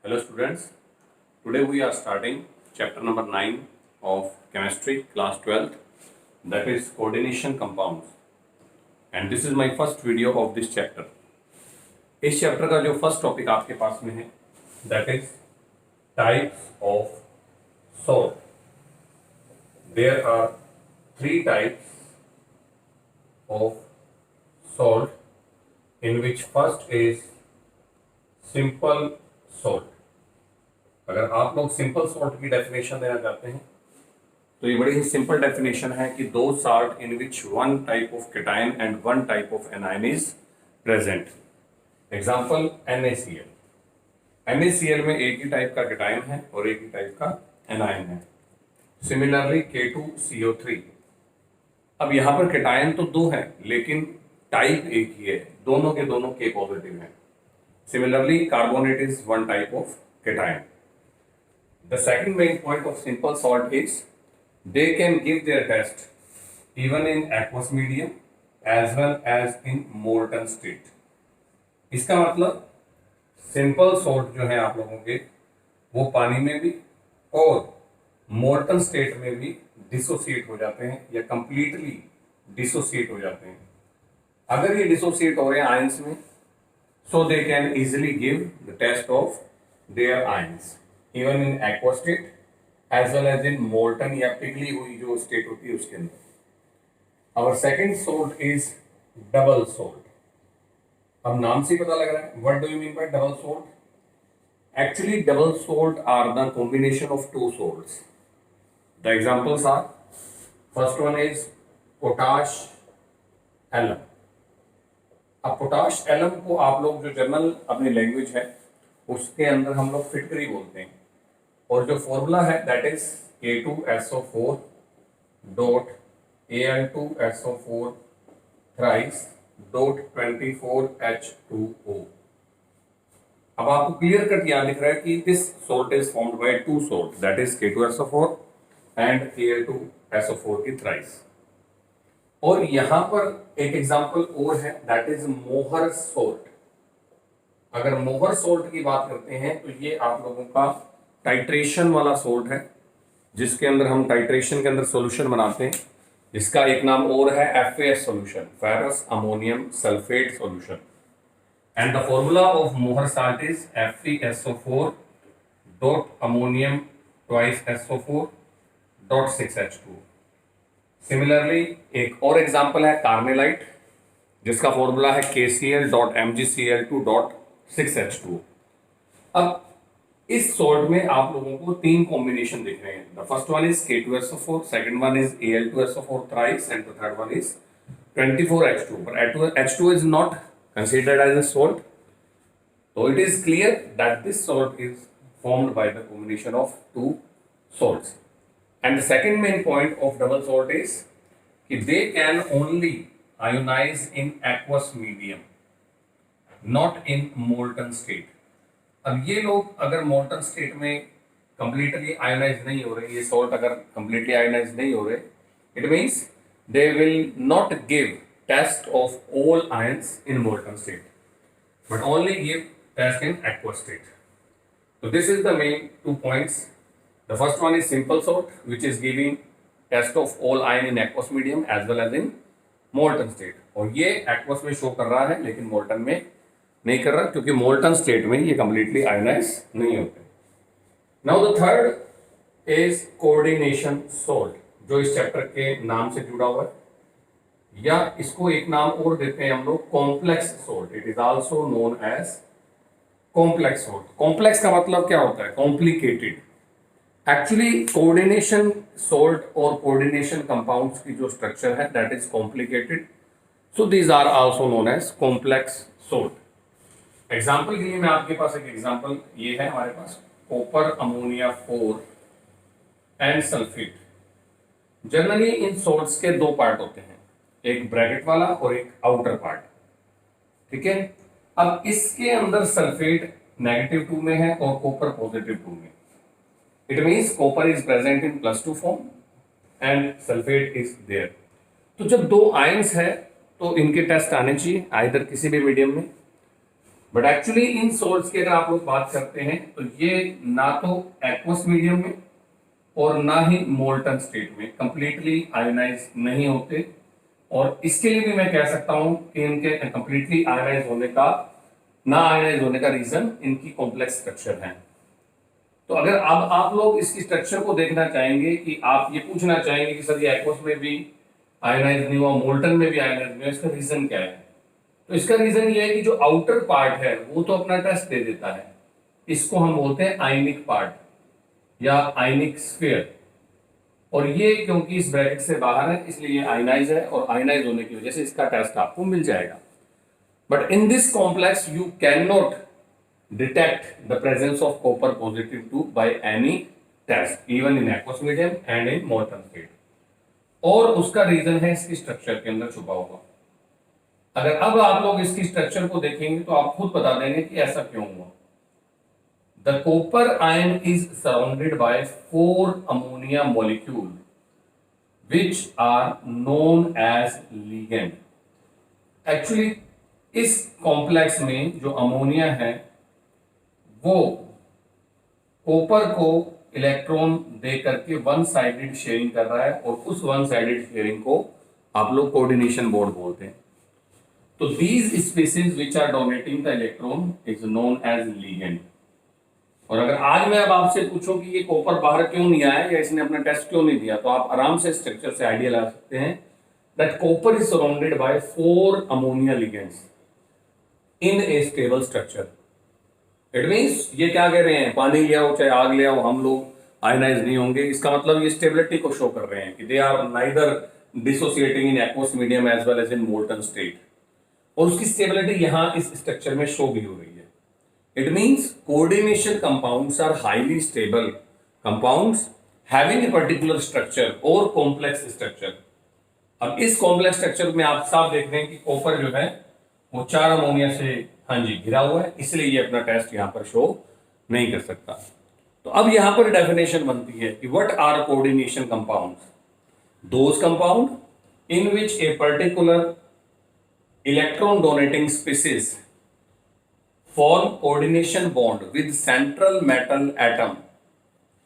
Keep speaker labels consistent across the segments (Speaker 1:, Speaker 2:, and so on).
Speaker 1: Hello students, today we are starting chapter number 9 of chemistry class 12, that is coordination compounds, and this is my first video of this chapter. इस chapter का जो first topic आपके पास में है that is types of salt. There are 3 types of salt in which first is simple salt. अगर आप लोग सिंपल सॉल्ट की डेफिनेशन देना चाहते हैं तो ये बड़ी ही सिंपल डेफिनेशन है कि दो salt in which one type of cation and one type of anion is present. Example NaCl. NaCl में एक ही टाइप का केटाइन है और एक ही टाइप का एनाइन है. Similarly K2CO3. अब यहाँ पर केटाइन तो दो है लेकिन टाइप एक ही है, दोनों के दोनों K पॉजिटिव है. Similarly carbonate is one type of cation. The second main point of simple salt is they can give their test even in aqueous medium as well as in molten state. इसका मतलब simple salt जो है आप लोगों के वो पानी में भी और मोल्टन स्टेट में भी डिसोसिएट हो जाते हैं या कंप्लीटली डिसोसिएट हो जाते हैं. अगर ये डिसोसिएट हो रहे हैं आयंस में so they can easily give the test of their ions even in aqueous state as well as in molten या पिघली हुई जो स्टेट होती है उसके अंदर. Our second salt is double salt. अब नाम से पता लग रहा है what do you mean by double salt? Actually double salt are the combination of two salts. The examples are first one is potash alum. अब पोटाश एलम को आप लोग जो जनरल अपनी लैंग्वेज है उसके अंदर हम लोग फिटकरी बोलते हैं और जो फॉर्मूला है that is K2SO4 dot Al2SO4 thrice dot 24H2O. अब आपको क्लियर कट याद दिख रहा है कि this salt is formed by two salt that is K2SO4 and Al2SO4 की थ्राइस. और यहां पर एक एग्जांपल और है दैट इज मोहर सोल्ट. अगर मोहर सोल्ट की बात करते हैं तो ये आप लोगों का टाइट्रेशन वाला सोल्ट है जिसके अंदर हम टाइट्रेशन के अंदर सॉल्यूशन बनाते हैं जिसका एक नाम और है FAS solution, ferrous ammonium sulphate solution. And the formula of मोहर salt is FeSO4 dot ammonium twice SO4 dot 6H2. Similarly एक और एग्जांपल है कार्मेलाइट जिसका फॉर्मूला है KCl dot MgCl2 dot 6H2. अब इस सॉल्ट में आप लोगों को 3 कॉम्बिनेशन दिख रहे हैं. The first one is K2SO4, second one is Al2SO4 thrice and the third one is 24H2. But H2 is not considered as a salt, so it is clear that this salt is formed by the combination of two salts. And the second main point of double salt is कि they can only ionize in aqueous medium, not in molten state. अब ये लोग अगर molten state में completely ionize नहीं हो रहे, ये salt अगर completely ionize नहीं हो रहे, it means they will not give test of all ions in molten state, but only give test in aqueous state. So this is the main 2 points. The first one is simple salt which is giving test of all ion in aqueous medium as well as in molten state. और ये aqueous में show कर रहा है लेकिन molten में नहीं कर रहा क्योंकि molten state में ये completely ionized नहीं होते. Now the third is coordination salt जो इस चैप्टर के नाम से जुड़ा हुआ है या इसको एक नाम और देते हैं हम लोग complex salt. It is also known as complex salt. Complex का मतलब क्या होता है? Complicated. एक्चुअली कोऑर्डिनेशन सॉल्ट और कोऑर्डिनेशन कंपाउंड्स की जो स्ट्रक्चर है that is complicated, so these are also known as complex salt. Example के लिए मैं आपके पास एक एग्जांपल ये है हमारे पास copper ammonia 4 and sulphate. Generally इन सॉल्ट्स के 2 पार्ट होते हैं, एक ब्रैकेट वाला और एक आउटर पार्ट. ठीक है. अब इसके अंदर सल्फेट -2 में है और कॉपर +2 में. It means copper is present in +2 form and sulfate is there. तो जब 2 आयंस है तो इनके टेस्ट आने चाहिए आइदर किसी भी मीडियम में बट एक्चुअली इन सोल्ट्स की अगर आप लोग बात करते हैं तो ये ना तो एक्वस मीडियम में और ना ही मोल्टन स्टेट में कंप्लीटली आयोनाइज नहीं होते। और इसके लिए भी मैं कह सकता हूं कि इनके कंप्लीटली आयोनाइज होने का, ना आयोनाइज होने का रीजन इनकी कॉम्प्लेक्स स्ट्रक्चर है। तो अगर अब आप लोग इसकी स्ट्रक्चर को देखना चाहेंगे कि आप ये पूछना चाहेंगे कि सर ये एक्वस में भी आयोनाइज नहीं हुआ, मोल्टन में भी आयोनाइज नहीं हुआ, इसका रीजन क्या है? तो इसका रीजन ये है कि जो आउटर पार्ट है वो तो अपना टेस्ट दे देता है, इसको हम बोलते हैं आयनिक पार्ट या आयनिक स्फीयर। और ये क्योंकि इस ब्रैकेट से बाहर है इसलिए ये आयनाइज है, और आयनाइज होने की वजह से इसका टेस्ट आपको मिल जाएगा। But in this complex you can not detect the presence of copper positive 2 by any test even in aqueous medium and in molten state। और उसका रीजन है इसकी स्ट्रक्चर के अंदर छुपा हुआ। अगर अब आप लोग इसकी स्ट्रक्चर को देखेंगे तो आप खुद बता देंगे कि ऐसा क्यों हुआ। The copper ion is surrounded by 4 ammonia molecule which are known as ligand. Actually इस कॉम्प्लेक्स में जो अमोनिया है वो कॉपर को इलेक्ट्रॉन दे करके वन साइडेड शेयरिंग कर रहा है, और उस वन साइडेड शेयरिंग को आप लोग कोऑर्डिनेशन बॉन्ड बोलते हैं। तो these species which are donating the electron is known as ligand. और अगर आज मैं अब आपसे पूछूं कि ये कॉपर बाहर क्यों नहीं आया या इसने अपना टेस्ट क्यों नहीं दिया, तो आप आराम से स्ट्रक्चर से आइडिया ला सकते हैं that copper is surrounded by 4 ammonia ligands in A stable structure. It means ये क्या कह रहे हैं, पानी ले आओ चाहे आग ले आओ, हम लोग आयनाइज नहीं होंगे। इसका मतलब ये स्टेबिलिटी को शो कर रहे हैं कि they are neither dissociating in aqueous medium as well as in molten state. और उसकी स्टेबिलिटी यहां इस स्ट्रक्चर में शो भी हो रही है। It means coordination compounds are highly stable compounds having a particular structure और कॉम्प्लेक्स स्ट्रक्चर। अब इस कॉम्प्लेक्स स्ट्रक्चर में आप साफ देख रहे हैं कि कॉपर जो है वो 4 अमोनिया से घिरा हुआ है, इसलिए ये अपना टेस्ट यहां पर शो नहीं कर सकता। तो अब यहां पर डेफिनेशन बनती है कि what are coordination compounds? Those compound in which a particular electron donating species form coordination bond with central metal atom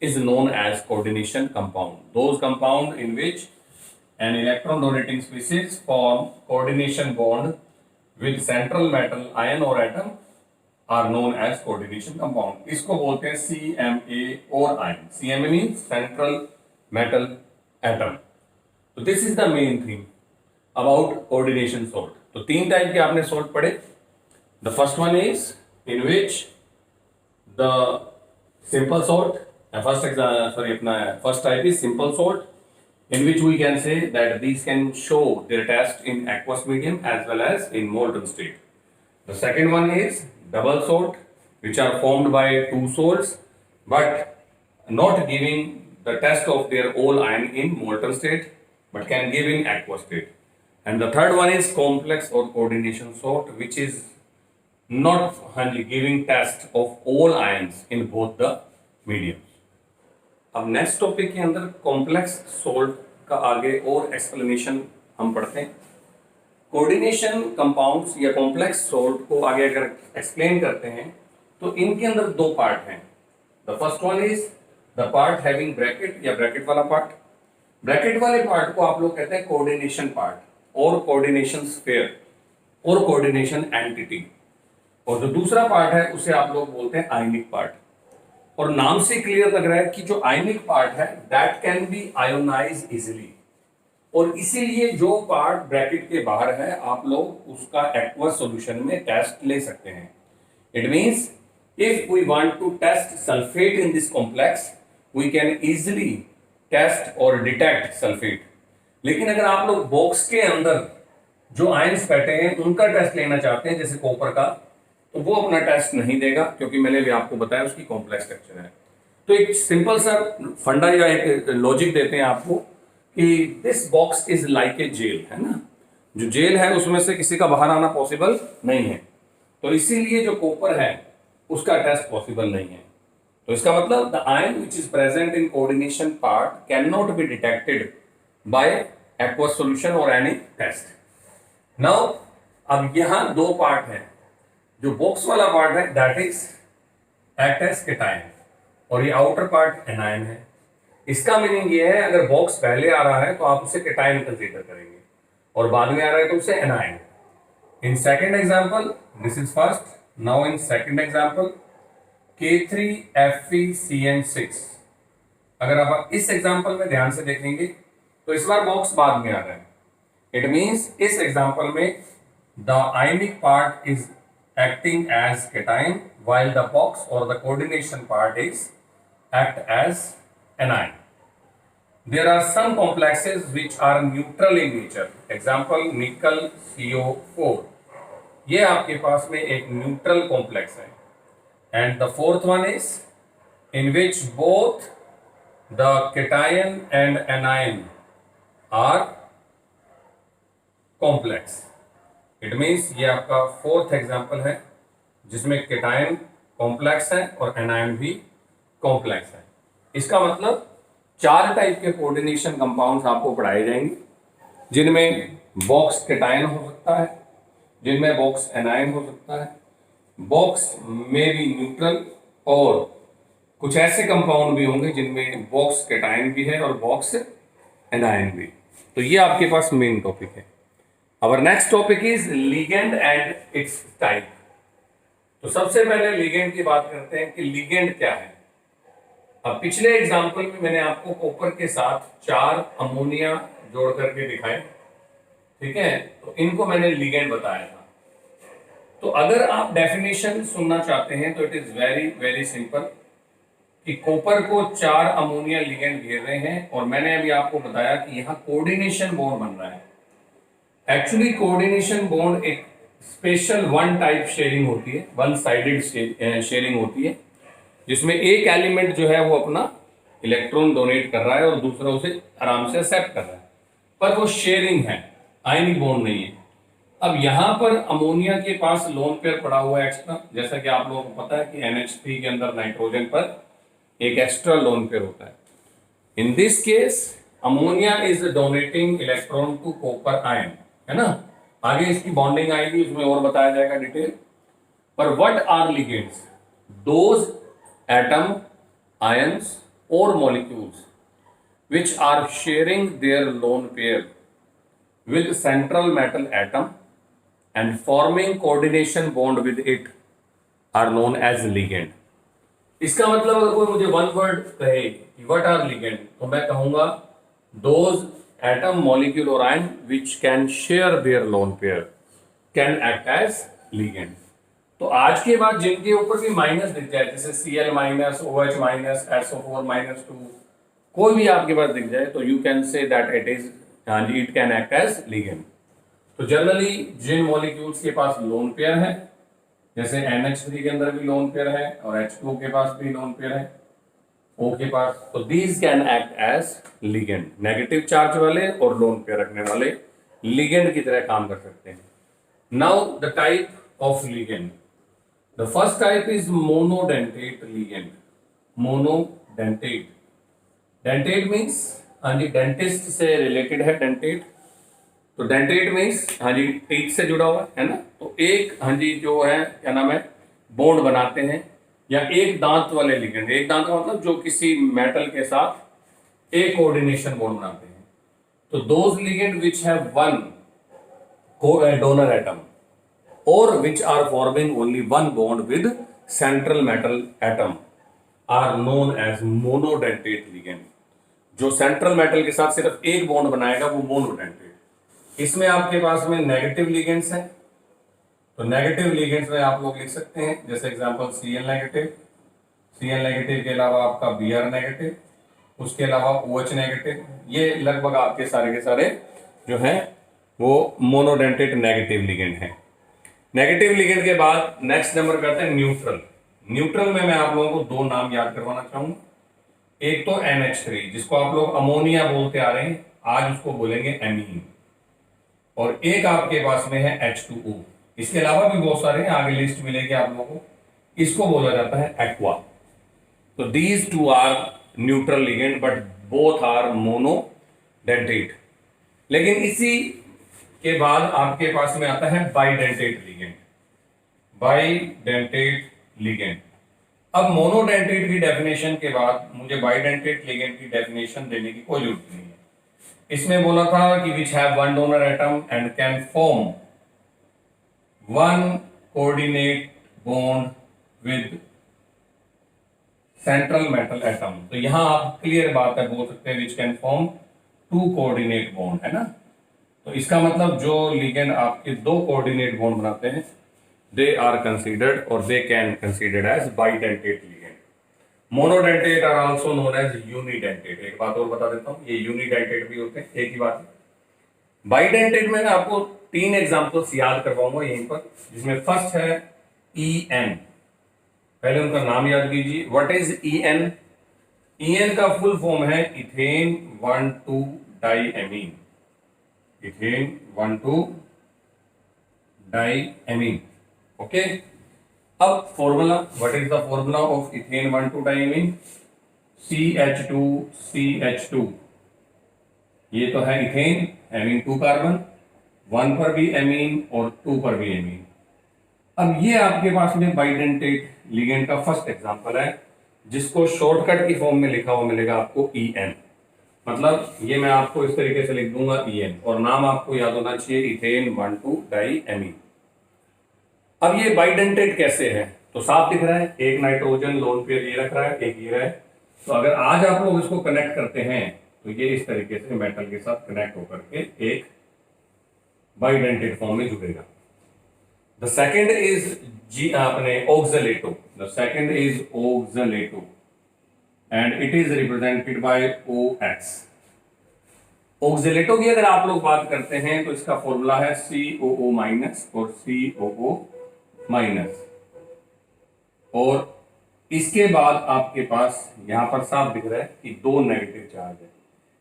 Speaker 1: is known as coordination compound. Those compound in which an electron donating species form coordination bond with central metal ion or atom are known as coordination compound. इसको बोलते हैं CMA और ion. CMA means central metal atom. So this is the main thing about coordination salt. तो 3 type के आपने salt पढ़े. The first one is in which the simple salt, first type is simple salt, in which we can say that these can show their test in aqueous medium as well as in molten state. The second one is double salt, which are formed by 2 salts but not giving the test of their all ion in molten state but can give in aqueous state. And the third one is complex or coordination salt, which is not giving test of all ions in both the mediums. अब next topic के अंदर complex salt का आगे और explanation हम पढ़ते हैं। Coordination compounds या कॉम्प्लेक्स सोल्ट को आगे अगर एक्सप्लेन करते हैं तो इनके अंदर 2 पार्ट हैं। The first one is the part having bracket या ब्रैकेट वाला पार्ट। ब्रैकेट वाले पार्ट को आप लोग कहते हैं कोऑर्डिनेशन पार्ट और कोऑर्डिनेशन स्फीयर और कोऑर्डिनेशन एंटिटी, और जो दूसरा पार्ट है उसे आप लोग बोलते हैं आयनिक पार्ट। और नाम से क्लियर लग रहा है कि जो आयनिक पार्ट है that can be ionise easily, और इसीलिए जो पार्ट ब्रैकेट के बाहर है आप लोग उसका एक्वस सॉल्यूशन में टेस्ट ले सकते हैं। It means if we want to test sulphate in this complex we can easily test और डिटेक्ट सल्फेट। लेकिन अगर आप लोग बॉक्स के अंदर जो आयंस बैठे हैं उनका टेस्ट लेना चाहते हैं जैसे कॉपर का, तो वो अपना टेस्ट नहीं देगा क्योंकि मैंने भी आपको बताया उसकी कॉम्प्लेक्स स्ट्रक्चर है। तो एक सिंपल सा फंडा या एक लॉजिक देते हैं आपको कि this box is like a jail, है ना। जो जेल है उसमें से किसी का बाहर आना पॉसिबल नहीं है, तो इसीलिए जो कॉपर है उसका टेस्ट पॉसिबल नहीं है। तो इसका मतलब the ion which is present in coordination part can not be detected by aqueous solution और एनी टेस्ट। नाउ अब यहां 2 पार्ट हैं, जो बॉक्स वाला पार्ट है that is act as cation, और ये आउटर पार्ट एनायन है। इसका मीनिंग ये है अगर बॉक्स पहले आ रहा है तो आप उसे केटायन कंसीडर करेंगे, और बाद में आ रहा है तो उसे anion. In second example this is first, now in second example K3FeCN6। अगर आप इस एग्जाम्पल में ध्यान से देखेंगे तो इस बार बॉक्स बाद में आ रहा है। इट मीन्स इस एग्जाम्पल में the ionic part is acting as cation while the box or the coordination part is act as anion. There are some complexes which are neutral in nature. Example nickel CO4. ये आपके पास में एक neutral complex है। And the fourth one is in which both the cation and anion are complex. It means ये आपका fourth example है जिसमें केटायन कॉम्प्लेक्स है और एनायन भी कॉम्प्लेक्स है। इसका मतलब 4 टाइप के कोऑर्डिनेशन कंपाउंड्स आपको पढ़ाए जाएंगे, जिनमें बॉक्स केटायन हो सकता है, जिनमें बॉक्स एनायन हो सकता है, बॉक्स में भी न्यूट्रल, और कुछ ऐसे कंपाउंड भी होंगे जिनमें बॉक्स केटायन भी है और बॉक्स एनायन भी। तो ये आपके पास मेन टॉपिक है। Our next topic is ligand and its type। तो सबसे पहले लिगेंड की बात करते हैं कि लिगेंड क्या है। अब पिछले एग्जाम्पल में मैंने आपको कॉपर के साथ 4 अमोनिया जोड़ करके दिखाए, ठीक है, तो इनको मैंने लिगेंड बताया था। तो अगर आप डेफिनेशन सुनना चाहते हैं तो it is very very simple कि कॉपर को 4 अमोनिया लिगेंड घेर रहे हैं, और मैंने अभी आपको बताया कि यहाँ कोऑर्डिनेशन बॉन्ड बन रहा है। एक्चुअली कोऑर्डिनेशन बॉन्ड एक स्पेशल वन टाइप शेयरिंग होती है, वन साइडेड शेयरिंग होती है, जिसमें एक एलिमेंट जो है वो अपना इलेक्ट्रॉन डोनेट कर रहा है और दूसरा उसे आराम से एक्सेप्ट कर रहा है, पर वो शेयरिंग है, आयनिक बॉन्ड नहीं है। अब यहाँ पर अमोनिया के पास लोन पेयर पड़ा हुआ है एक्स्ट्रा, जैसा कि आप लोगों को पता है कि NH3 के अंदर नाइट्रोजन पर एक एक्स्ट्रा लोन पेयर होता है। In this case ammonia is donating electron to copper ion, है ना। आगे इसकी बॉन्डिंग आएगी, उसमें और बताया जाएगा डिटेल। पर what are ligands? Those atom, ions और molecules which are sharing their lone pair with central metal atom and forming coordination bond with it are known as ligand। इसका मतलब अगर कोई मुझे वन वर्ड कहे कि व्हाट आर लिगेंड, तो मैं कहूंगा दोज एटम, मॉलिक्यूल और ion which can share their lone pair can act as ligand। तो आज के बाद जिनके ऊपर भी माइनस दिख जाए, जैसे Cl minus, OH minus, SO4 minus 2, कोई भी आपके पास दिख जाए, तो you can say that it is, it can act as ligand. तो जनरली जिन मॉलिक्यूल्स के पास लोन पेयर है, जैसे NH3 के अंदर भी लोन पेयर है और H2 के पास भी लोन पेयर है, O के पास, तो these can act as ligand. Negative charge वाले और लोन पेयर रखने वाले लिगेंड की तरह काम कर सकते हैं। Now the type of ligand. The first type is monodentate ligand. Monodentate, dentate means, हाँ जी, डेंटिस्ट से रिलेटेड है डेंटेट। तो डेंटेट मीन्स, हाँ जी, टीथ से जुड़ा हुआ है ना। तो एक, हाँ जी, जो है क्या नाम है, बॉन्ड बनाते हैं, या एक दांत वाले लिगेंड। एक दांत का मतलब जो किसी मेटल के साथ एक कोऑर्डिनेशन बॉन्ड बनाते हैं। तो those ligand which have one donor atom or which are forming only one bond with central metal atom are known as monodentate ligand। जो सेंट्रल मेटल के साथ सिर्फ एक बॉन्ड बनाएगा वो मोनोडेंटेट। इसमें आपके पास में नेगेटिव लिगेंड्स हैं, तो नेगेटिव लिगेंड्स में आप लोग लिख सकते हैं, जैसे example Cl negative, Cl negative के अलावा आपका Br नेगेटिव, उसके अलावा OH नेगेटिव। ये लगभग आपके सारे के सारे जो हैं वो मोनोडेंटेट नेगेटिव लिगेंड हैं। नेगेटिव लिगेंड के बाद नेक्स्ट नंबर पे आता है न्यूट्रल। न्यूट्रल में मैं आप लोगों को 2 नाम याद करवाना चाहूंगा। एक तो NH3, जिसको आप लोग अमोनिया बोलते आ रहे हैं, आज उसको बोलेंगे एमीन। और एक आपके पास में है H2O। इसके अलावा भी बहुत सारे हैं, आगे लिस्ट मिलेगी आप लोगों को। इसको बोला जाता है एक्वा। तो these 2 are neutral ligand but both are monodentate. लेकिन इसी के बाद आपके पास में आता है बाइडेंटेट लिगेंड। Bidentate ligand. अब मोनोडेंटेट की डेफिनेशन के बाद मुझे बाइडेंटेट लिगेंड की डेफिनेशन देने की कोई जरूरत नहीं है। इसमें बोला था कि which have one donor atom and can form one coordinate bond with central metal atom. तो यहां आप क्लियर बात है बोल सकते हैं which can form two coordinate bond, है ना। तो इसका मतलब जो लिगेंड आपके दो कोऑर्डिनेट बॉन्ड बनाते हैं दे आर कंसीडर्ड और they can considered as bidentate ligand. Monodentate are also known as unidentate. एक बात और बता देता हूं, ये यूनिडेंटेट भी होते हैं, एक ही बात है। बाइडेंटेट में मैं आपको 3 एग्जांपल्स याद करवाऊंगा यहीं पर, जिसमें फर्स्ट है EN। पहले उनका नाम याद कीजिए। What is EN? EN का फुल फॉर्म है ethane 1,2 diamine. Ethane 1,2 diamine. Okay, अब formula, what is the formula of ethane 1,2 diamine? CH2CH2। ये तो है इथेन हैविंग 2 कार्बन, 1 पर भी एमीन और 2 पर भी एमीन। अब ये आपके पास में बाइडेंटेट लिगेंड का फर्स्ट एग्जांपल है, जिसको शॉर्टकट की फॉर्म में लिखा हुआ मिलेगा आपको EN। मतलब ये मैं आपको इस तरीके से लिख दूंगा EN, और नाम आपको याद होना चाहिए इथेन 1,2 डाइएमीन। अब ये बाइडेंटेट कैसे है? तो साफ दिख रहा है, एक नाइट्रोजन लोन पेयर ये रख रहा है, एक ये रहा है। तो अगर आज आप लोग इसको कनेक्ट करते हैं तो ये इस तरीके से मेटल के साथ कनेक्ट होकर के एक बाइडेंटेट फॉर्म में जुड़ेगा। द सेकेंड इज अपने ऑक्सलेटो। The second is ऑक्सलेटो and it is represented by OX। ऑक्सलेटो की अगर आप लोग बात करते हैं तो इसका फॉर्मूला है COO माइनस और COO माइनस, और इसके बाद आपके पास यहां पर साफ दिख रहा है कि 2 नेगेटिव चार्ज है।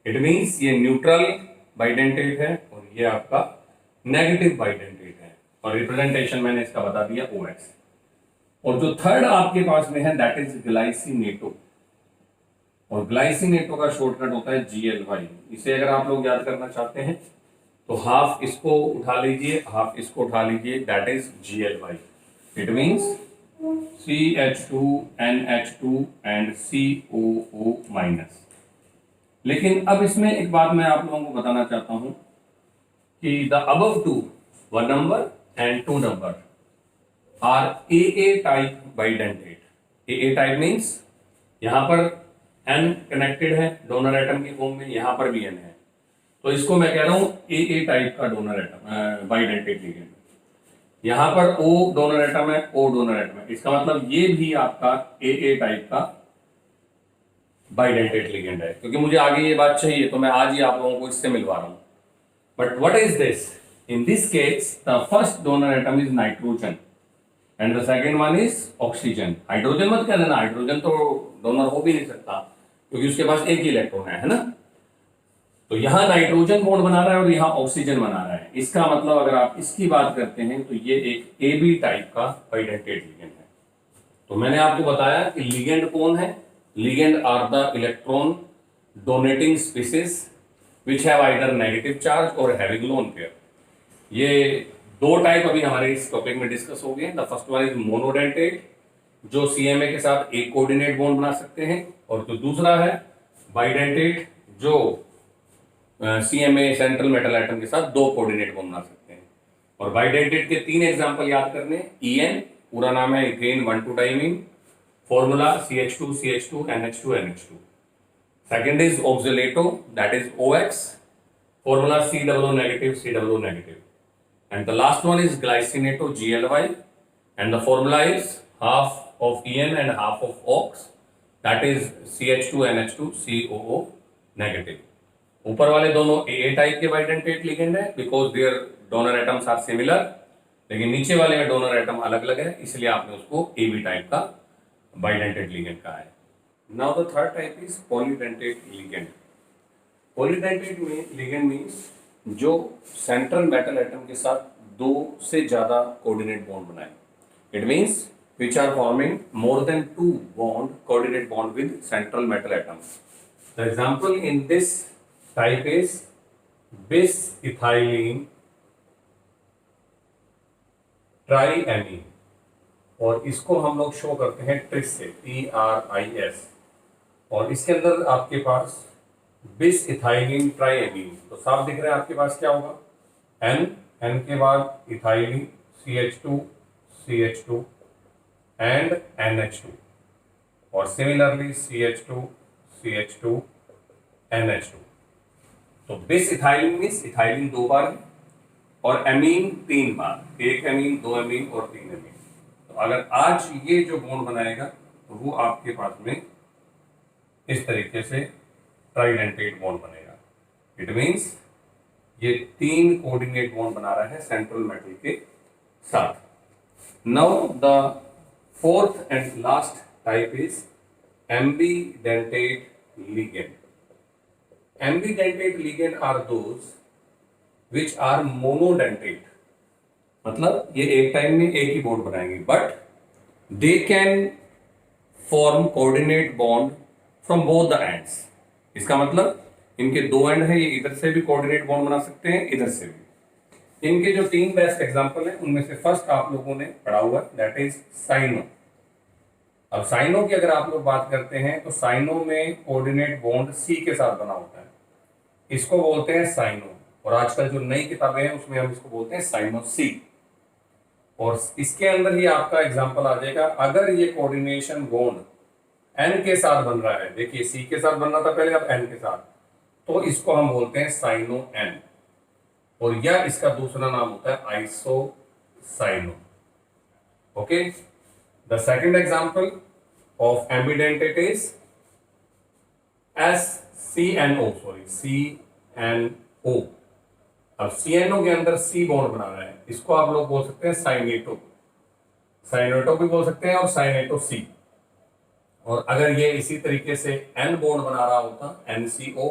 Speaker 1: इट मींस ये न्यूट्रल बाइडेंटेट है और ये आपका नेगेटिव बाइडेंटेट है, और रिप्रेजेंटेशन मैंने इसका बता दिया OX। और जो थर्ड आपके पास में है दैट इज ग्लाइसिनेटो, और ग्लाइसिनेटो का शॉर्टकट होता है GLY। इसे अगर आप लोग याद करना चाहते हैं तो हाफ इसको उठा लीजिए, हाफ इसको उठा लीजिए, that is GLY। It means CH2NH2 and COO minus. लेकिन अब इसमें एक बात मैं आप लोगों को बताना चाहता हूं कि the above two, 1 number and 2 number, are AA type bidentate. AA type means यहां पर N कनेक्टेड है डोनर एटम की फॉर्म में, यहां पर भी N है, तो इसको मैं कह रहा हूं AA टाइप का डोनर एटम बाइडेंटेट लिगेंड। यहां पर O डोनर एटम है, O डोनर एटम है, इसका मतलब ये भी आपका AA टाइप का बाइडेंटेट लिगेंड है। क्योंकि मुझे आगे ये बात चाहिए तो मैं आज ही आप लोगों को इससे मिलवा रहा हूं। But what is this? In this case the first donor atom is nitrogen and the second one is oxygen. Hydrogen मत कह देना, हाइड्रोजन तो डोनर हो भी नहीं सकता क्योंकि उसके पास एक ही इलेक्ट्रॉन है ना। तो यहां नाइट्रोजन बॉन्ड बना रहा है और यहां ऑक्सीजन बना रहा है। इसका मतलब अगर आप इसकी बात करते हैं तो ये एक AB टाइप का बाइडेंटेट लिगेंड है। तो मैंने आपको बताया कि लिगेंड कौन है? Ligand are the electron donating species which have either negative charge और हैविंग लोन पेयर। ये 2 टाइप अभी हमारे इस टॉपिक में डिस्कस हो गए। The first one is monodentate, जो CMA के साथ एक कोऑर्डिनेट बॉन्ड बना सकते हैं, और जो दूसरा है बाइडेंटेट, जो CMA सेंट्रल मेटल एटम के साथ 2 कोऑर्डिनेट बॉन्ड बना सकते हैं। और बाइडेंटेट के 3 एग्जांपल याद करने। EN पूरा नाम है ethane 1,2 diamine, formula CH2CH2 NH2 NH2। Second is oxalato that is OX, formula COO negative COO negative. And the last one is glycinato GLY and the formula is half of EN and half of OX, that is CH2 NH2 COO negative. ऊपर वाले दोनों AA type के bidentate ligand है because their donor atoms are similar, लेकिन नीचे वाले में donor atom अलग अलग है, इसलिए आपने उसको AB टाइप का बाइडेंटेट लिगेंड कहा है। Now the third type is polydentate ligand. Polydentate ligand means जो सेंट्रल मेटल एटम के साथ 2 से ज्यादा कोऑर्डिनेट बॉन्ड बनाए। It means which are forming more than 2 coordinate bond with central metal atoms. The example in this type is bis-ethylene triamine. और इसको हम लोग शो करते हैं ट्रिस से, TRIS। और इसके अंदर आपके पास बिस इथाइलिन ट्राइएमीन, तो साफ दिख रहा है आपके पास क्या होगा, N के बाद इथाइलिन CH2 एंड NH2, और सिमिलरली CH2 NH2। तो बिस इथाइलिन मीन्स इथाइलिन 2 बार है और एमीन 3 बार, 1 एमीन 2 एमीन और 3 एमीन। तो अगर आज ये जो बॉन्ड बनाएगा तो वो आपके पास में इस तरीके से ट्राइडेंटेट बॉन्ड बनेगा। इट मीन्स ये 3 कोऑर्डिनेट बॉन्ड बना रहा है सेंट्रल मेटल के साथ। Now the fourth and last type is ambidentate ligand. Ambidentate ligand are those which are monodentate, मतलब ये एक टाइम में एक ही बॉन्ड बनाएंगे, but they can form coordinate bond from both the ends. इसका मतलब इनके 2 एंड है, ये इधर से भी कोऑर्डिनेट बॉन्ड बना सकते हैं, इधर से भी। इनके जो 3 बेस्ट एग्जांपल है उनमें से फर्स्ट आप लोगों ने पढ़ा हुआ दैट इज साइनो। अब साइनो की अगर आप लोग बात करते हैं तो साइनो में कोऑर्डिनेट बॉन्ड C के साथ बना होता है, इसको बोलते हैं साइनो। और आजकल जो नई किताबें हैं उसमें हम इसको बोलते हैं साइनो C। और इसके अंदर ही आपका एग्जांपल आ जाएगा, अगर ये कोऑर्डिनेशन बॉन्ड N के साथ बन रहा है, देखिए C के साथ बनना था पहले, अब N के साथ, तो इसको हम बोलते हैं साइनो N। और या इसका दूसरा नाम होता है isocyano. Okay, the second example of ambidentate is CNO। अब CNO के अंदर C बॉन्ड बना रहा है, इसको आप लोग बोल सकते हैं साइनेटो, साइनेटो भी बोल सकते हैं और साइनेटो C। और अगर ये इसी तरीके से N बॉन्ड बना रहा होता NCO,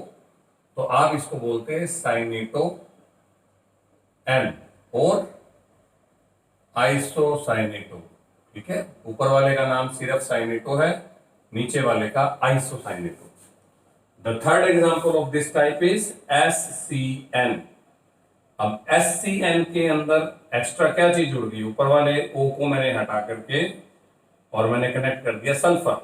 Speaker 1: तो आप इसको बोलते हैं साइनेटो N और आइसोसाइनेटो। ठीक है, ऊपर वाले का नाम सिर्फ साइनेटो है, नीचे वाले का isocyanato. The third example of this type is SCN। अब SCN के अंदर एक्स्ट्रा क्या चीज जुड़ गई, ऊपर वाले O को मैंने हटा करके और मैंने कनेक्ट कर दिया सल्फर।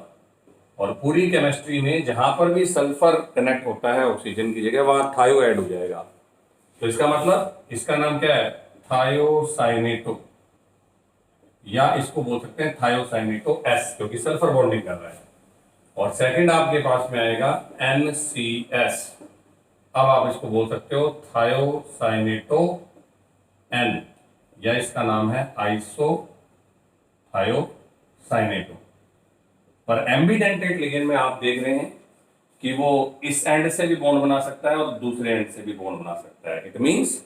Speaker 1: और पूरी केमिस्ट्री में जहां पर भी सल्फर कनेक्ट होता है ऑक्सीजन की जगह, वहां थायो ऐड हो जाएगा। तो इसका मतलब इसका नाम क्या है, थायोसाइनेटो, या इसको बोल सकते हैं थायोसाइनेटो S, क्योंकि सल्फर बॉन्डिंग कर रहा है। और सेकंड आपके पास में आएगा NCS। अब आप इसको बोल सकते हो थायोसाइनेटो N, या इसका नाम है आइसोथायोसाइनेटो। पर एम्बीडेंटेट लिगेंड में आप देख रहे हैं कि वो इस एंड से भी बॉन्ड बना सकता है और दूसरे एंड से भी बॉन्ड बना सकता है। इट मींस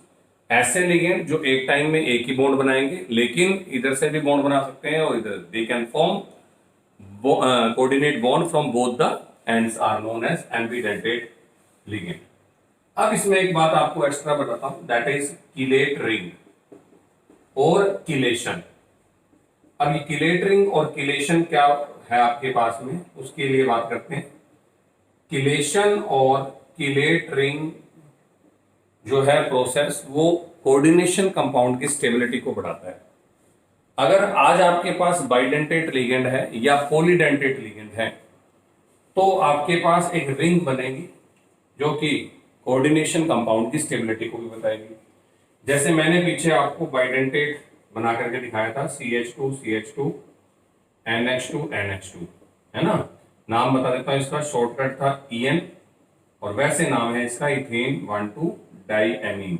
Speaker 1: ऐसे लिगेंड जो एक टाइम में एक ही बॉन्ड बनाएंगे, लेकिन इधर से भी बॉन्ड बना सकते हैं और इधर, they can form coordinate bond from both the ends are known as ambidentate ligand. अब इसमें एक बात आपको एक्स्ट्रा बताता हूं, दैट इज किलेट रिंग और किलेशन। अब ये किलेट रिंग और किलेशन क्या है आपके पास में, उसके लिए बात करते हैं। किलेशन और किलेट रिंग जो है प्रोसेस, वो कोऑर्डिनेशन कंपाउंड की स्टेबिलिटी को बढ़ाता है। अगर आज आपके पास बाइडेंटेट लिगेंड है या पॉलीडेंटेट लिगेंड है, तो आपके पास एक रिंग बनेगी जो कि कोऑर्डिनेशन कंपाउंड की स्टेबिलिटी को भी बताएगी। जैसे मैंने पीछे आपको बाइडेंटेट बना करके दिखाया था, CH2 NH2 NH2, है ना। नाम बता देता हूं, इसका शॉर्टकट था EN, और वैसे नाम है इसका इथेन 1,2 डाइएमीन।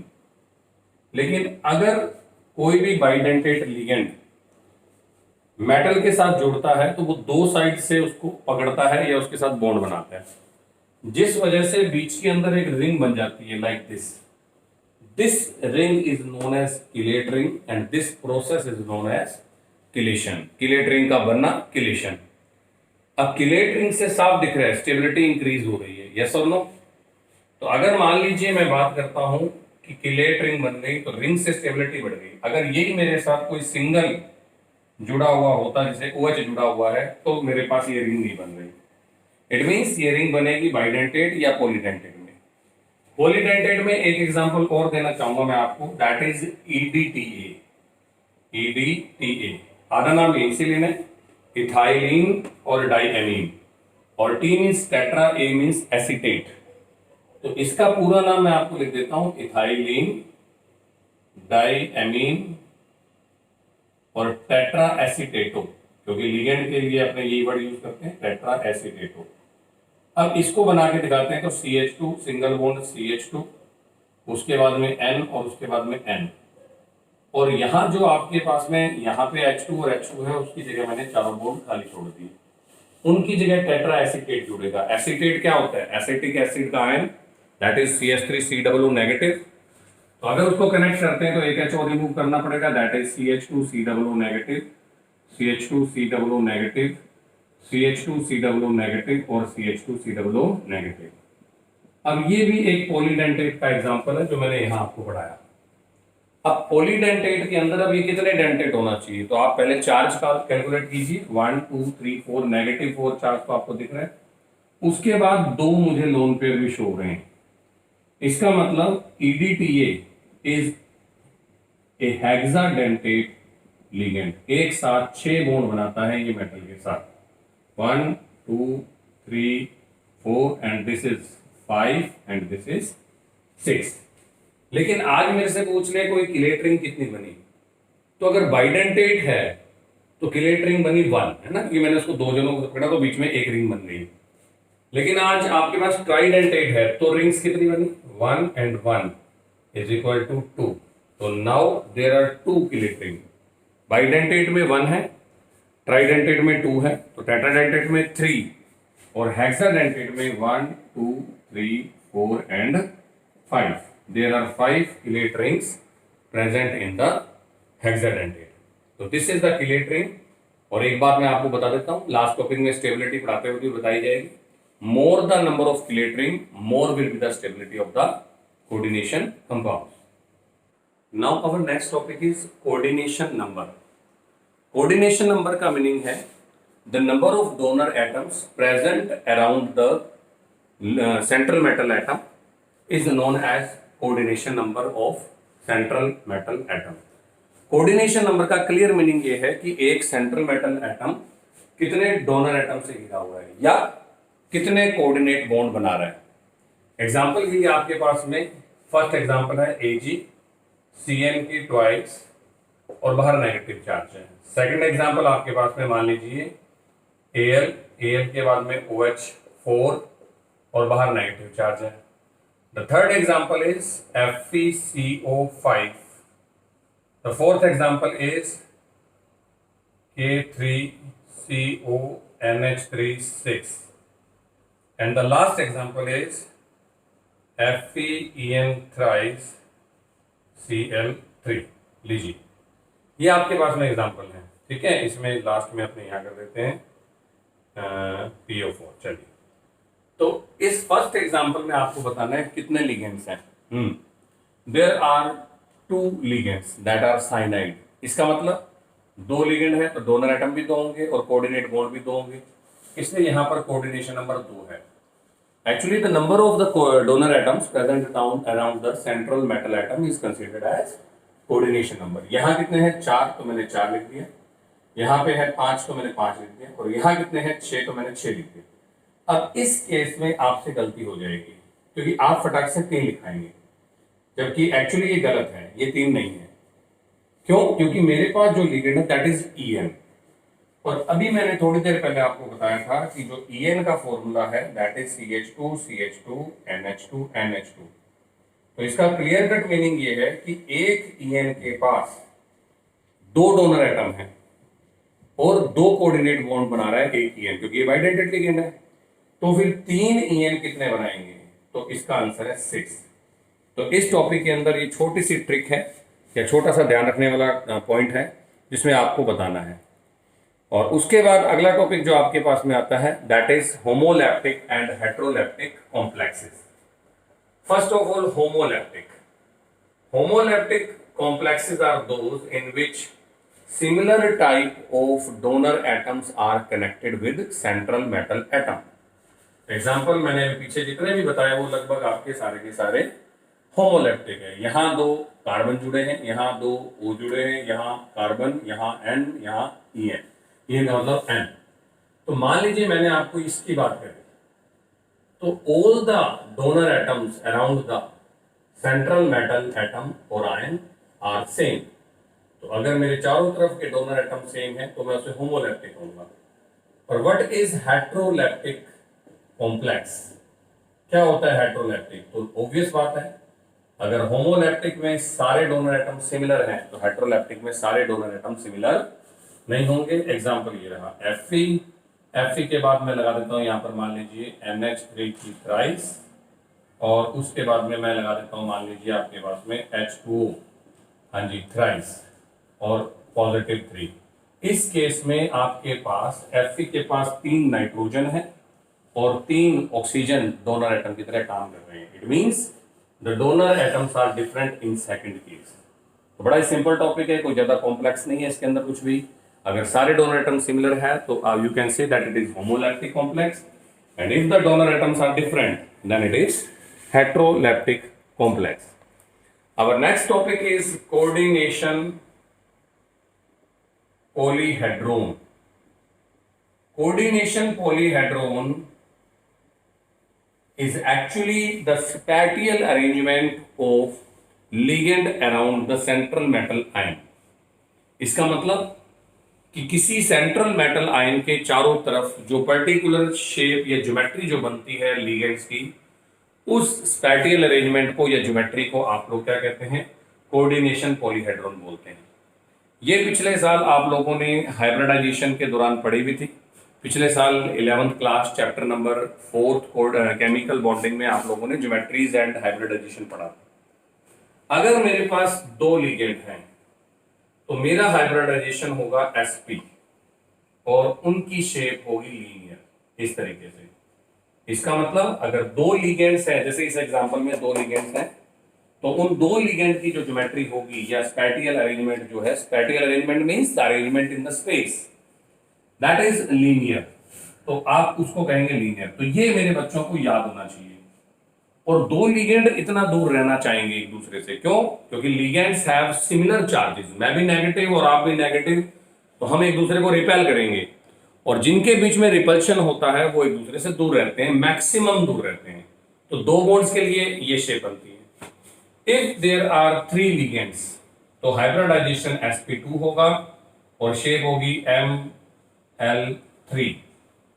Speaker 1: लेकिन अगर कोई भी बाइडेंटेट लिगेंड मेटल के साथ जुड़ता है तो वो 2 साइड से उसको पकड़ता है या उसके साथ बॉन्ड बनाता है, जिस वजह से बीच के अंदर एक रिंग बन जाती है like this. This ring is known as chelate ring and this process is known as chelation. Chelate ring का बनना किलेशन। अब किलेट रिंग से साफ दिख रहा है स्टेबिलिटी इंक्रीज हो रही है, यस और नो। तो अगर मान लीजिए मैं बात करता हूं कि किलेट रिंग बन गई तो रिंग से स्टेबिलिटी बढ़ गई। अगर यही मेरे साथ कोई सिंगल जुड़ा हुआ होता, जैसे OH जुड़ा हुआ है, तो मेरे पास ये रिंग नहीं बन रही। इट मींस ये रिंग बनेगी बाइडेंटेट या पॉलीडेंटेट में। पॉलीडेंटेट में एक एग्जांपल और देना चाहूंगा मैं आपको, दैट इज EDTA। आधा नाम यहीं से लेना है, इथाइलिन और डाइएमीन, और टी मीन्स टेट्रा, ए मीन्स एसीटेट। तो इसका पूरा नाम मैं आपको लिख देता हूं, इथाइलिन डाइएमीन और टेट्रा एसीटेटो, क्योंकि लिगेंड के लिए अपने यही वर्ड यूज करते हैं, टेट्रा एसीटेटो। अब इसको बना के दिखाते हैं, तो CH2 सिंगल बॉन्ड CH2, उसके बाद में N और उसके बाद में N, और यहां जो आपके पास में यहाँ पे H2 और H2 है, उसकी जगह मैंने चारों बॉन्ड खाली छोड़ दिए, उनकी जगह टेट्रा एसीटेट जुड़ेगा। एसीटेट क्या होता है? एसिटिक एसिड का ion, that is CH3COO negative. तो अगर उसको कनेक्ट करते हैं तो एक H और रिमूव करना पड़ेगा, that is CH2COO negative, CH2COO negative, CH2COO negative और CH2COO नेगेटिव। अब ये भी एक पॉलीडेंटेट का एग्जांपल है जो मैंने यहां आपको पढ़ाया। अब पॉलीडेंटेट के अंदर अब ये कितने डेंटेट होना चाहिए, तो आप पहले चार्ज का कैलकुलेट कीजिए, 1 2 3 4, नेगेटिव 4 चार्ज तो आपको दिख रहा है, उसके बाद 2 मुझे लोन पेयर भी शो हो रहे हैं। इसका मतलब EDTA is a hexadentate ligand, एक साथ 6 बॉन्ड बनाता है ये मेटल के साथ, 1 2 3 4 and this is 5 and this is 6। लेकिन आज मेरे से पूछ ले कोई किलेट रिंग कितनी बनी, तो अगर बाइडेंटेट है तो किलेट रिंग बनी 1 है ना, क्योंकि मैंने उसको 2 जनों को पकड़ा तो बीच में एक रिंग बन गई। लेकिन आज आपके पास ट्राइडेंटेट है तो रिंग्स कितनी बनी, 1 and 1 इज इक्वल टू 2। तो now there are 2 chelate ring. Bidentate में 1 है, ट्राइडेंटेट में 2 है, तो टेट्राडेंटेट में 3, और हेक्साडेंटेट में 1 2 3 4 and 5। There are 5 chelate rings present in the hexadentate. तो this is the chelate ring. और एक बात मैं आपको बता देता हूं, लास्ट टॉपिक में स्टेबिलिटी पढ़ाते हुए बताई जाएगी, more the number of kilate ring, more will be the stability of the coordination compounds. Now our next topic is coordination number. Coordination number का meaning है the number of donor atoms present around the central metal atom is known as coordination number of central metal atom. coordination number का clear meaning ये है कि एक central metal atom कितने donor atom से घिरा हुआ है या कितने कोऑर्डिनेट बॉन्ड बना रहा है। एग्जाम्पल के लिए आपके पास में फर्स्ट एग्जाम्पल है AgCN की ट्वाइस और बाहर नेगेटिव चार्ज है। सेकंड एग्जाम्पल आपके पास में मान लीजिए Al के बाद में OH4 और बाहर नेगेटिव चार्ज है। The third example is FeCO5। The fourth example is K3CONH3 and the last example is FeN thrice Cl3। लीजिए ये आपके पास में एग्जाम्पल है, ठीक है। इसमें लास्ट में अपने यहाँ कर देते हैं PO4। चलिए, तो इस फर्स्ट एग्जाम्पल में आपको बताना है कितने लिगेंड्स हैं। There are 2 ligands that are cyanide. इसका मतलब 2 लिगेंड है तो डोनर एटम भी 2 होंगे और कोऑर्डिनेट बॉन्ड भी 2 होंगे, इसलिए यहां पर कोऑर्डिनेशन नंबर 2 है। Actually the number of the donor atoms present around the central metal atom is considered as coordination number. यहां कितने हैं 4 तो मैंने 4 लिख दिया, यहाँ पे है 5 तो मैंने 5 लिख दिया, और यहाँ कितने हैं 6 तो मैंने 6 लिख दिया। अब इस केस में आपसे गलती हो जाएगी क्योंकि आप फटाक से 3 लिखाएंगे, जबकि एक्चुअली ये गलत है, ये 3 नहीं है। क्यों? क्योंकि मेरे पास जो लिगेंड है दैट इज EN, और अभी मैंने थोड़ी देर पहले आपको बताया था कि जो EN का फॉर्मूला है that is CH2 CH2 NH2 NH2। तो इसका क्लियर कट मीनिंग ये है कि एक EN के पास 2 डोनर एटम है और 2 कोऑर्डिनेट बॉन्ड बना रहा है एक EN, क्योंकि ये बाइडेंटेट लिगेंड है। तो फिर 3 EN कितने बनाएंगे? तो इसका आंसर है 6। तो इस टॉपिक के अंदर ये छोटी सी ट्रिक है या छोटा सा ध्यान रखने वाला पॉइंट है जिसमें आपको बताना है। और उसके बाद अगला टॉपिक जो आपके पास में आता है that is homoleptic and heteroleptic complexes. First of all homoleptic. Homoleptic complexes are those in which similar type of donor atoms are connected with central metal atom. Example मैंने पीछे जितने भी बताए वो लगभग आपके सारे के सारे होमोलैप्टिक है। यहाँ दो कार्बन जुड़े हैं, यहाँ दो O जुड़े हैं, यहाँ कार्बन, यहाँ N, यहाँ EN, ये मतलब N। तो मान लीजिए मैंने आपको इसकी बात करी, तो all the donor atoms around the central metal atom or ion are same। तो अगर मेरे चारों तरफ के डोनर एटम सेम है तो मैं उसे होमोलैप्टिक कहूंगा। और व्हाट इज हेट्रोलैप्टिक कॉम्प्लेक्स, क्या होता है हेट्रोलैप्टिक? तो ऑब्वियस बात है, अगर होमोलैप्टिक में सारे डोनर एटम सिमिलर हैं तो हेट्रोलैप्टिक में सारे डोनर एटम सिमिलर नहीं होंगे। एग्जांपल ये रहा Fe के बाद मैं लगा देता हूं यहां पर मान लीजिए NH3 की थ्राइस, और उसके बाद में मैं लगा देता हूं मान लीजिए आपके पास में H2O, हाँ जी थ्राइस, और पॉजिटिव 3। इस केस में आपके पास Fe के पास 3 नाइट्रोजन है और 3 ऑक्सीजन डोनर एटम की तरह काम कर रहे हैं। It means the donor atoms are different in second case. तो बड़ा ही सिंपल टॉपिक है, कोई ज्यादा कॉम्प्लेक्स नहीं है इसके अंदर कुछ भी। अगर सारे डोनर एटम सिमिलर है तो you can say that it is homoleptic complex, and if the donor atoms are different then it is heteroleptic complex. Our next topic is coordination polyhedron. Coordination polyhedron is actually the spatial arrangement of ligand around the central metal ion। इसका मतलब कि किसी central metal ion के चारों तरफ जो particular shape या geometry जो बनती है लिगेंड्स की, उस स्पैटियल अरेंजमेंट को या ज्योमेट्री को आप लोग क्या कहते हैं? कोऑर्डिनेशन पॉलीहेड्रॉन बोलते हैं। ये पिछले साल आप लोगों ने हाइब्रिडाइजेशन के दौरान पढ़ी भी थी। पिछले साल 11th class chapter number 4 chemical bonding में आप लोगों ने ज्योमेट्रीज एंड हाइब्रिडाइजेशन पढ़ा था। अगर मेरे पास दो लिगेंड हैं तो मेरा हाइब्रिडाइजेशन होगा sp और उनकी शेप होगी लीनियर इस तरीके से। इसका मतलब अगर दो लिगेंड्स हैं, जैसे इस एग्जांपल में दो लिगेंड्स हैं, तो उन दो लिगेंड की जो ज्योमेट्री होगी या स्पैटियल अरेंजमेंट जो है, spatial arrangement means arrangement in the space, that is linear. तो आप उसको कहेंगे लीनियर। तो ये मेरे बच्चों को याद होना चाहिए। और दो लिगेंड इतना दूर रहना चाहेंगे एक दूसरे से, क्यों? क्योंकि लिगेंड्स हैव सिमिलर चार्जेस। मैं भी नेगेटिव और आप भी नेगेटिव, तो हम एक दूसरे को रिपेल करेंगे, और जिनके बीच में रिपल्शन होता है वो एक दूसरे से दूर रहते हैं, मैक्सिमम दूर रहते हैं। तो दो बॉन्ड्स के लिए ये शेप बनती है। इफ देयर आर 3 लिगेंड्स तो हाइब्रिडाइजेशन sp2 होगा और शेप होगी ML3।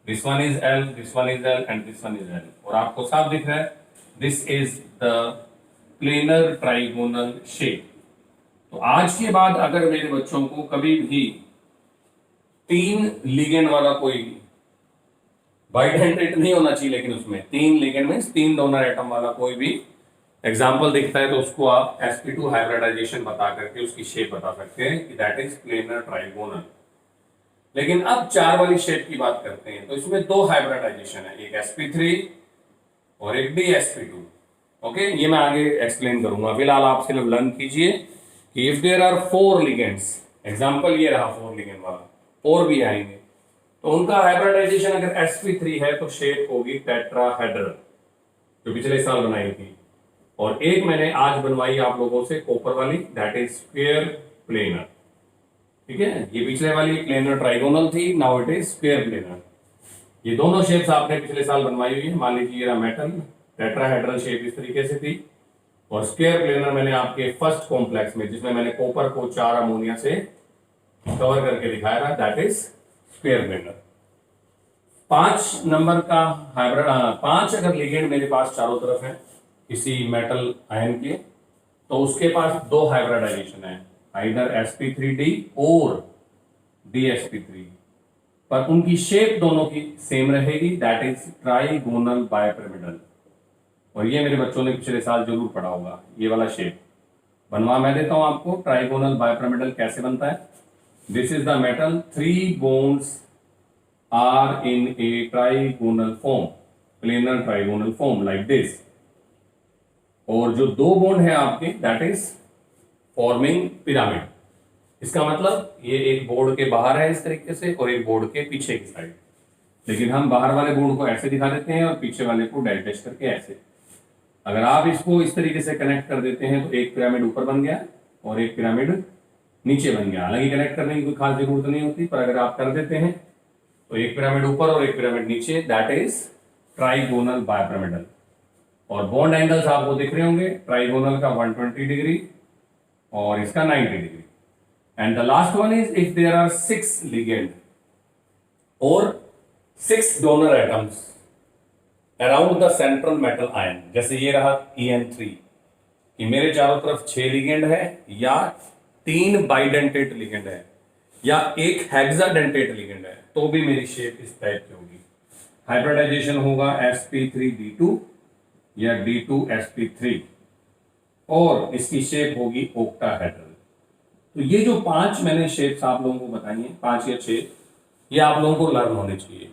Speaker 1: This one is L, this one is L and this one is L। और आपको साफ दिख रहा है this is the planar trigonal shape. तो आज के बाद अगर मेरे बच्चों को कभी भी 3 लिगेंड वाला कोई बाइडेंटेट नहीं होना चाहिए, लेकिन उसमें 3 लिगेंड में 3 डोनर एटम वाला कोई भी एग्जाम्पल दिखता है तो उसको आप sp2 हाइब्रिडाइजेशन बता करके उसकी शेप बता सकते हैं कि दैट इज प्लेनर ट्राइगोनल। लेकिन अब 4 वाली शेप की बात करते हैं तो इसमें 2 हाइब्रिडाइजेशन है, एक sp3 और एक dsp2। ओके, ये मैं आगे एक्सप्लेन करूंगा। फिलहाल आप सिर्फ लर्न कीजिए कि if there are 4 ligands, example ये रहा 4 लिगेंड वाला, और भी आएंगे, तो उनका हाइब्रिडाइजेशन अगर sp3 है तो शेप होगी टेट्राहेड्रल, जो पिछले साल बनाई थी। और एक मैंने आज बनवाई आप लोगों से कॉपर वाली, दैट इज स्क्वायर प्लेनर। ठीक है, ये पिछले वाली प्लेनर ट्राइगोनल थी, now it is square planar. ये दोनों शेप्स आपने पिछले साल बनवाई हुई है। मान लीजिए ये मेटल टेट्राहेड्रल शेप इस तरीके से थी, और स्क्वायर प्लेनर मैंने आपके फर्स्ट कॉम्प्लेक्स में, जिसमें मैंने कॉपर को 4 अमोनिया से कवर करके दिखाया था, that is square planar. 5 number का हाइब्रिड, 5 अगर लिगेंड मेरे पास चारों तरफ है किसी मेटल आयन के, तो उसके पास 2 हाइब्रिडाइजेशन है, आइदर sp3d और dsp3, पर उनकी शेप दोनों की सेम रहेगी, दैट इज ट्राइगोनल बाइपिरामिडल। और ये मेरे बच्चों ने पिछले साल जरूर पढ़ा होगा। ये वाला शेप बनवा मैं देता हूं आपको। ट्राइगोनल बाइपिरामिडल कैसे बनता है? This is the metal, 3 bones are in a trigonal form, planar trigonal form like this. और जो 2 बोन्ड है आपके, दैट इज फॉर्मिंग पिरामिड। इसका मतलब ये एक बोर्ड के बाहर है इस तरीके से और एक बोर्ड के पीछे की साइड, लेकिन हम बाहर वाले बोर्ड को ऐसे दिखा देते हैं और पीछे वाले को डैश डैश करके ऐसे। अगर आप इसको इस तरीके से कनेक्ट कर देते हैं तो एक पिरामिड ऊपर बन गया और एक पिरामिड नीचे बन गया। हालांकि कनेक्ट करने की कोई खास जरूरत नहीं होती, पर अगर आप कर देते हैं तो एक पिरामिड ऊपर और एक पिरामिड नीचे, दैट इज ट्राइगोनल बायपिरामिडल। और बॉन्ड एंगल्स आपको दिख रहे होंगे, ट्राइगोनल का 120 डिग्री और इसका 90 degree. And the last one is if there are 6 ligand और 6 donor atoms around the central metal ion, जैसे ये रहा EN3 कि मेरे चारों तरफ 6 लिगेंड है या 3 बाइडेंटेट लिगेंड है या एक हेक्साडेंटेट लिगेंड है, तो भी मेरी शेप इस टाइप की होगी। हाइब्रिडाइजेशन होगा sp3d2 या d2sp3 और इसकी शेप होगी ओक्टाहेड्रल। तो ये जो 5 मैंने शेप्स आप लोगों को बताई हैं, 5 या 6, ये आप लोगों को लर्न होने चाहिए।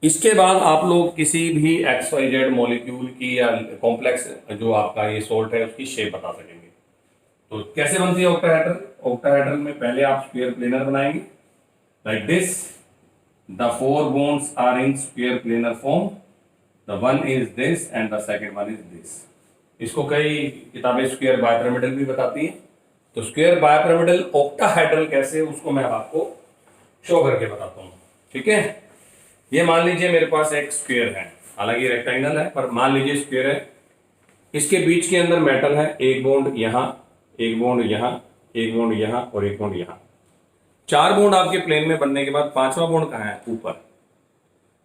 Speaker 1: इसके बाद आप लोग किसी भी XYZ मॉलिक्यूल की या कॉम्प्लेक्स जो आपका ये सोल्ट है उसकी शेप बता सकेंगे। तो कैसे बनती है ऑक्टाहेड्रल? ऑक्टाहेड्रल में पहले आप स्क्वायर प्लेनर बनाएंगे like this, the 4 bonds are in square planar form, the one is this and the second one is this. इसको कई किताबें स्क्वायर बायपिरामिडल भी बताती हैं। तो स्क्वायर बायपिरामिडल ऑक्टाहेड्रल कैसे, उसको मैं आपको शो करके बताता हूँ। ठीक है, ये मान लीजिए मेरे पास एक स्क्वायर है, हालांकि रेक्टेंगल है पर मान लीजिए स्क्वायर है। इसके बीच के अंदर मेटल है, एक बॉन्ड यहाँ, एक बॉन्ड यहाँ, एक बॉन्ड यहाँ और एक बॉन्ड यहाँ। 4 बॉन्ड आपके प्लेन में बनने के बाद 5वां बॉन्ड कहाँ है? ऊपर।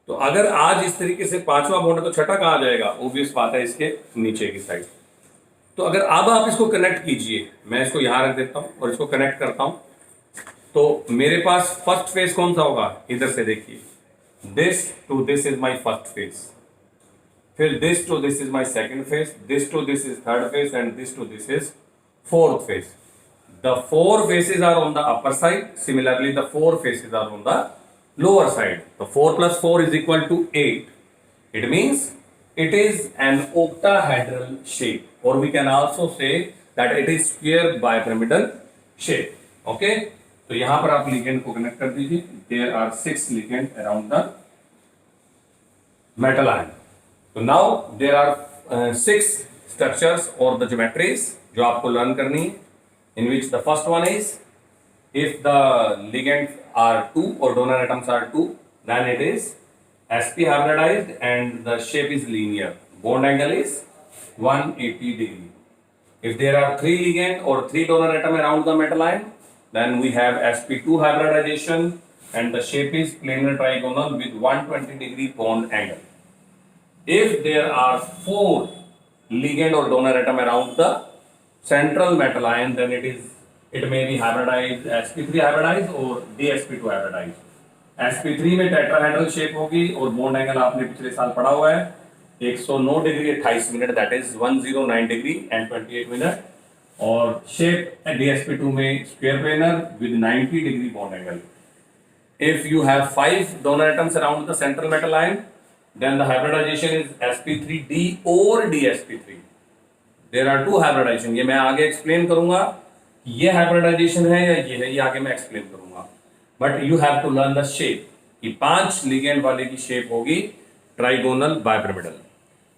Speaker 1: तो अगर आज इस तरीके से 5वां बॉन्ड है तो छठा कहाँ आ जाएगा? ऑब्वियस बात है, इसके नीचे की साइड। तो अगर अब आप इसको कनेक्ट कीजिए, मैं इसको यहां रख देता हूं और इसको कनेक्ट करता हूं, तो मेरे पास फर्स्ट फेज कौन सा होगा? इधर से देखिए, this to this is my first phase, फिर this to this is my second phase, this to this is third phase and this to this is fourth phase. The 4 faces are on the upper side, similarly the 4 faces are on the lower side. So 4 plus 4 is equal to 8. It means it is an octahedral shape, or we can also say that it is square bipyramidal shape. Okay, तो यहां पर आप ligand को connect कर दीजिए। There are 6 ligands around the metal ion. So now there are 6 structures or the geometries जो आपको learn करनी है, in which the first one is if the ligands are 2 or donor atoms are 2, then it is sp hybridized and the shape is linear. Bond angle is 180 degree. If there are 3 ligand or 3 donor atom around the metal ion, then we have sp2 hybridization and the shape is planar trigonal with 120 degree bond angle. If there are 4 ligand or donor atom around the central metal ion, then it may be hybridized sp3 hybridized or dsp2 hybridized. sp3 में tetrahedral shape होगी और bond angle आपने पिछले साल पढ़ा हुआ है 109 degree 28 minute, that is 109 degree and 28 minute. और शेप dsp2 में square planar with 90 degree bond angle. If you have 5 donor atoms around the central metal ion, then the hybridization is sp3d or dsp3. There are 2 hybridization. ये मैं आगे explain करूंगा ये hybridisation है या ये है, ये आगे मैं एक्सप्लेन करूंगा। But you have to learn the shape कि 5 लिगेंड वाले की शेप होगी trigonal bipyramidal.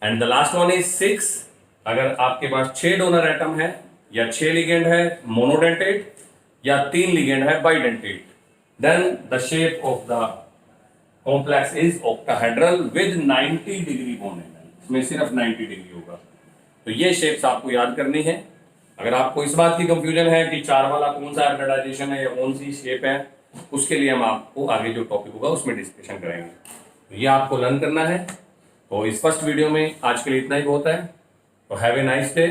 Speaker 1: And the last one is 6। अगर आपके पास 6 डोनर एटम है या 6 लिगेंड है मोनोडेंटेट या 3 लिगेंड है bidentate, then the shape of the complex is octahedral with 90 degree bond angle. इसमें सिर्फ 90 डिग्री होगा। तो ये शेप्स आपको याद करनी है। अगर आपको इस बात की कंफ्यूजन है कि 4 वाला कौन सा हाइब्रिडाइजेशन है या कौन सी शेप है, उसके लिए हम आपको आगे जो टॉपिक होगा उसमें डिस्कशन करेंगे। तो ये आपको लर्न करना है। तो इस फर्स्ट वीडियो में आज के लिए इतना ही बहुत है। तो हैव ए नाइस डे।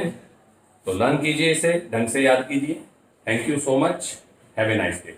Speaker 1: तो लर्न कीजिए, इसे ढंग से याद कीजिए। Thank you so much. Have a nice day.